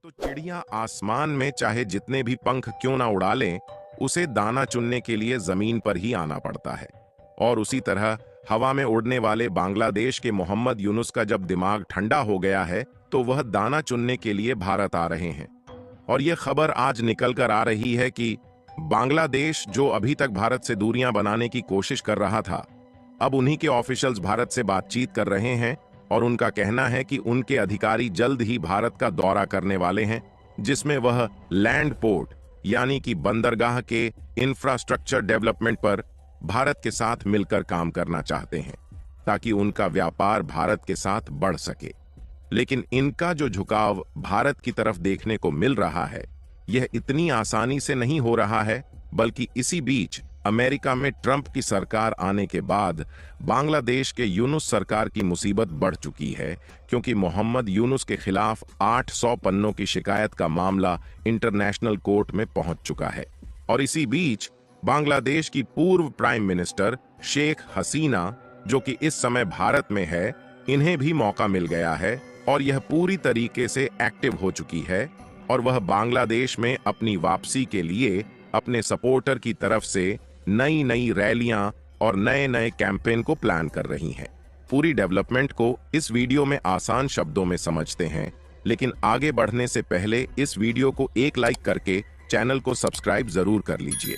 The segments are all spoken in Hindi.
तो चिड़िया आसमान में चाहे जितने भी पंख क्यों ना उड़ा लें, उसे दाना चुनने के लिए जमीन पर ही आना पड़ता है। और उसी तरह हवा में उड़ने वाले बांग्लादेश के मोहम्मद यूनुस का जब दिमाग ठंडा हो गया है, तो वह दाना चुनने के लिए भारत आ रहे हैं। और यह खबर आज निकल कर आ रही है कि बांग्लादेश, जो अभी तक भारत से दूरियां बनाने की कोशिश कर रहा था, अब उन्हीं के ऑफिशियल्स भारत से बातचीत कर रहे हैं। और उनका कहना है कि उनके अधिकारी जल्द ही भारत का दौरा करने वाले हैं, जिसमें वह लैंड पोर्ट यानी कि बंदरगाह के इंफ्रास्ट्रक्चर डेवलपमेंट पर भारत के साथ मिलकर काम करना चाहते हैं, ताकि उनका व्यापार भारत के साथ बढ़ सके। लेकिन इनका जो झुकाव भारत की तरफ देखने को मिल रहा है, यह इतनी आसानी से नहीं हो रहा है, बल्कि इसी बीच अमेरिका में ट्रंप की सरकार आने के बाद बांग्लादेश के यूनुस सरकार की मुसीबत बढ़ चुकी है, क्योंकि मोहम्मद यूनुस के खिलाफ 800 पन्नों की शिकायत का मामला इंटरनेशनल कोर्ट में पहुंच चुका है। और इसी बीच बांग्लादेश की पूर्व प्राइम मिनिस्टर शेख हसीना, जो कि इस समय भारत में है, इन्हें भी मौका मिल गया है और यह पूरी तरीके से एक्टिव हो चुकी है। और वह बांग्लादेश में अपनी वापसी के लिए अपने सपोर्टर की तरफ से नई नई रैलियां और नए नए कैंपेन को प्लान कर रही हैं। पूरी डेवलपमेंट को इस वीडियो में आसान शब्दों में समझते हैं, लेकिन आगे बढ़ने से पहले इस वीडियो को एक लाइक करके चैनल को सब्सक्राइब जरूर कर लीजिए,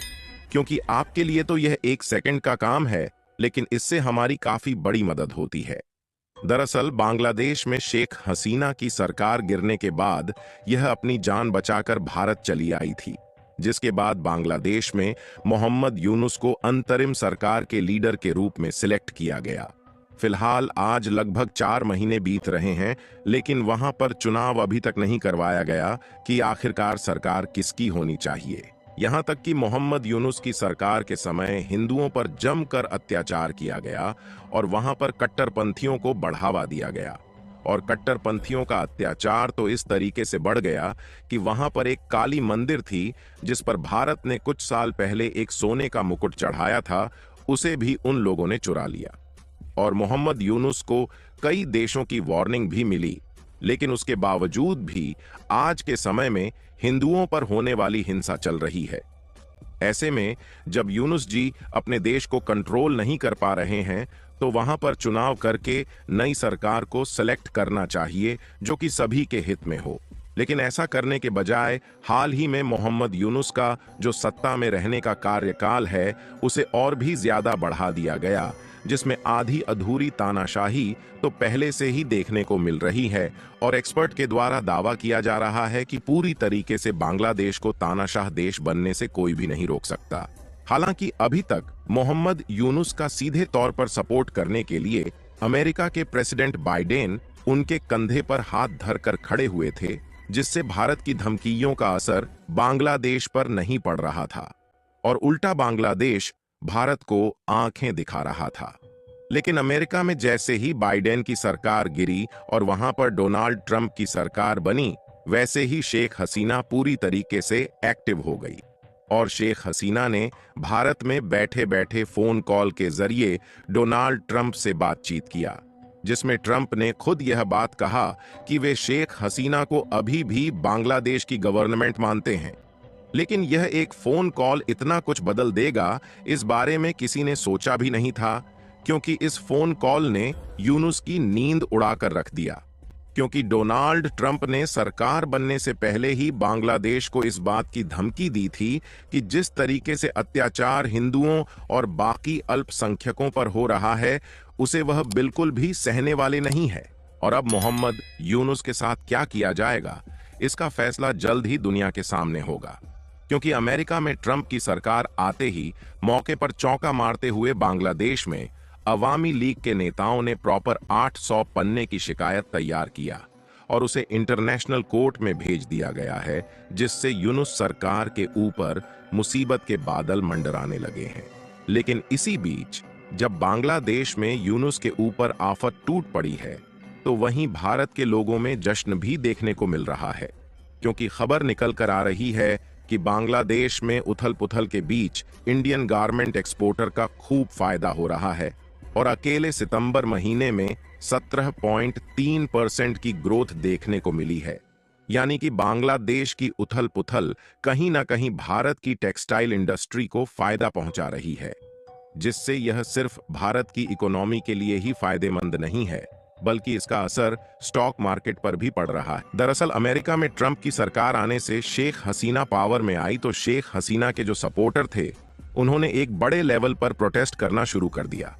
क्योंकि आपके लिए तो यह 1 सेकंड का काम है, लेकिन इससे हमारी काफी बड़ी मदद होती है। दरअसल बांग्लादेश में शेख हसीना की सरकार गिरने के बाद यह अपनी जान बचाकर भारत चली आई थी, जिसके बाद बांग्लादेश में मोहम्मद यूनुस को अंतरिम सरकार के लीडर के रूप में सिलेक्ट किया गया। फिलहाल आज लगभग 4 महीने बीत रहे हैं, लेकिन वहां पर चुनाव अभी तक नहीं करवाया गया कि आखिरकार सरकार किसकी होनी चाहिए। यहां तक कि मोहम्मद यूनुस की सरकार के समय हिंदुओं पर जमकर अत्याचार किया गया और वहां पर कट्टरपंथियों को बढ़ावा दिया गया। और कट्टरपंथियों का अत्याचार तो इस तरीके से बढ़ गया कि वहां पर एक काली मंदिर थी, जिस पर भारत ने कुछ साल पहले एक सोने का मुकुट चढ़ाया था, उसे भी उन लोगों ने चुरा लिया। और मोहम्मद यूनुस को कई देशों की वार्निंग भी मिली, लेकिन उसके बावजूद भी आज के समय में हिंदुओं पर होने वाली हिंसा चल रही है। ऐसे में जब यूनुस जी अपने देश को कंट्रोल नहीं कर पा रहे हैं, तो वहां पर चुनाव करके नई सरकार को सेलेक्ट करना चाहिए, जो कि सभी के हित में हो। लेकिन ऐसा करने के बजाय हाल ही में मोहम्मद यूनुस का जो सत्ता में रहने का कार्यकाल है, उसे और भी ज्यादा बढ़ा दिया गया, जिसमें आधी अधूरी तानाशाही तो पहले से ही देखने को मिल रही है। और एक्सपर्ट के द्वारा दावा किया जा रहा है कि पूरी तरीके से बांग्लादेश को तानाशाह देश बनने से कोई भी नहीं रोक सकता। हालांकि अभी तक मोहम्मद यूनुस का सीधे तौर पर सपोर्ट करने के लिए अमेरिका के प्रेसिडेंट बाइडेन उनके कंधे पर हाथ धरकर खड़े हुए थे, जिससे भारत की धमकियों का असर बांग्लादेश पर नहीं पड़ रहा था और उल्टा बांग्लादेश भारत को आंखें दिखा रहा था। लेकिन अमेरिका में जैसे ही बाइडेन की सरकार गिरी और वहां पर डोनाल्ड ट्रंप की सरकार बनी, वैसे ही शेख हसीना पूरी तरीके से एक्टिव हो गई। और शेख हसीना ने भारत में बैठे बैठे फोन कॉल के जरिए डोनाल्ड ट्रंप से बातचीत किया, जिसमें ट्रंप ने खुद यह बात कहा कि वे शेख हसीना को अभी भी बांग्लादेश की गवर्नमेंट मानते हैं। लेकिन यह एक फोन कॉल इतना कुछ बदल देगा, इस बारे में किसी ने सोचा भी नहीं था, क्योंकि इस फोन कॉल ने यूनुस की नींद उड़ाकर रख दिया। क्योंकि डोनाल्ड ट्रंप ने सरकार बनने से पहले ही बांग्लादेश को इस बात की धमकी दी थी कि जिस तरीके से अत्याचार हिंदुओं और बाकी अल्पसंख्यकों पर हो रहा है, उसे वह बिल्कुल भी सहने वाले नहीं है। और अब मोहम्मद यूनुस के साथ क्या किया जाएगा, इसका फैसला जल्द ही दुनिया के सामने होगा। क्योंकि अमेरिका में ट्रंप की सरकार आते ही मौके पर चौंका मारते हुए बांग्लादेश में अवामी लीग के नेताओं ने प्रॉपर 800 पन्ने की शिकायत तैयार किया और उसे इंटरनेशनल कोर्ट में भेज दिया गया है, जिससे यूनुस सरकार के ऊपर मुसीबत के बादल मंडराने लगे हैं। लेकिन इसी बीच जब बांग्लादेश में यूनुस के ऊपर आफत टूट पड़ी है, तो वहीं भारत के लोगों में जश्न भी देखने को मिल रहा है, क्योंकि खबर निकल कर आ रही है कि बांग्लादेश में उथल पुथल के बीच इंडियन गारमेंट एक्सपोर्टर का खूब फायदा हो रहा है और अकेले सितंबर महीने में 17.3% की ग्रोथ देखने को मिली है। यानी कि बांग्लादेश की उथल पुथल कहीं ना कहीं भारत की टेक्सटाइल इंडस्ट्री को फायदा पहुंचा रही है, जिससे यह सिर्फ भारत की इकोनॉमी के लिए ही फायदेमंद नहीं है, बल्कि इसका असर स्टॉक मार्केट पर भी पड़ रहा है। दरअसल अमेरिका में ट्रंप की सरकार आने से शेख हसीना पावर में आई तो शेख हसीना के जो सपोर्टर थे उन्होंने एक बड़े लेवल पर प्रोटेस्ट करना शुरू कर दिया,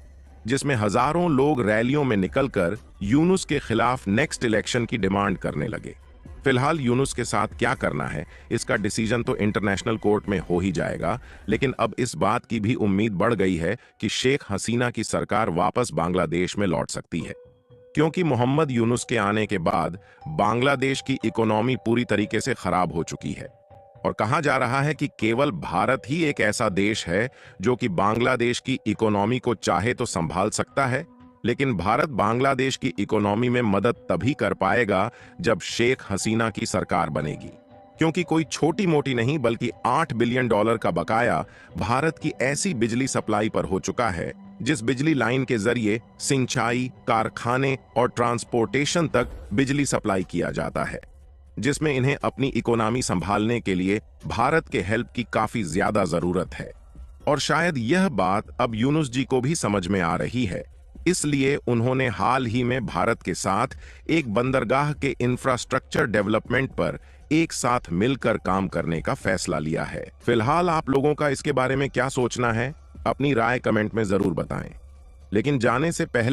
जिसमें हजारों लोग रैलियों में निकलकर यूनुस के खिलाफ नेक्स्ट इलेक्शन की डिमांड करने लगे। फिलहाल यूनुस के साथ क्या करना है इसका डिसीजन तो इंटरनेशनल कोर्ट में हो ही जाएगा, लेकिन अब इस बात की भी उम्मीद बढ़ गई है कि शेख हसीना की सरकार वापस बांग्लादेश में लौट सकती है, क्योंकि मोहम्मद यूनुस के आने के बाद बांग्लादेश की इकोनॉमी पूरी तरीके से खराब हो चुकी है। और कहा जा रहा है कि केवल भारत ही एक ऐसा देश है जो कि बांग्लादेश की इकोनॉमी को चाहे तो संभाल सकता है, लेकिन भारत बांग्लादेश की इकोनॉमी में मदद तभी कर पाएगा जब शेख हसीना की सरकार बनेगी, क्योंकि कोई छोटी मोटी नहीं बल्कि $8 बिलियन का बकाया भारत की ऐसी बिजली सप्लाई पर हो चुका है जिस बिजली लाइन के जरिए सिंचाई, कारखाने और ट्रांसपोर्टेशन तक बिजली सप्लाई किया जाता है, जिसमें इन्हें अपनी इकोनॉमी संभालने के लिए भारत के हेल्प की काफी ज्यादा जरूरत है। और शायद यह बात अब यूनुस जी को भी समझ में आ रही है, इसलिए उन्होंने हाल ही में भारत के साथ एक बंदरगाह के इंफ्रास्ट्रक्चर डेवलपमेंट पर एक साथ मिलकर काम करने का फैसला लिया है। फिलहाल आप लोगों का इसके बारे में क्या सोचना है, अपनी राय कमेंट में जरूर बताएं। लेकिन जाने से पहले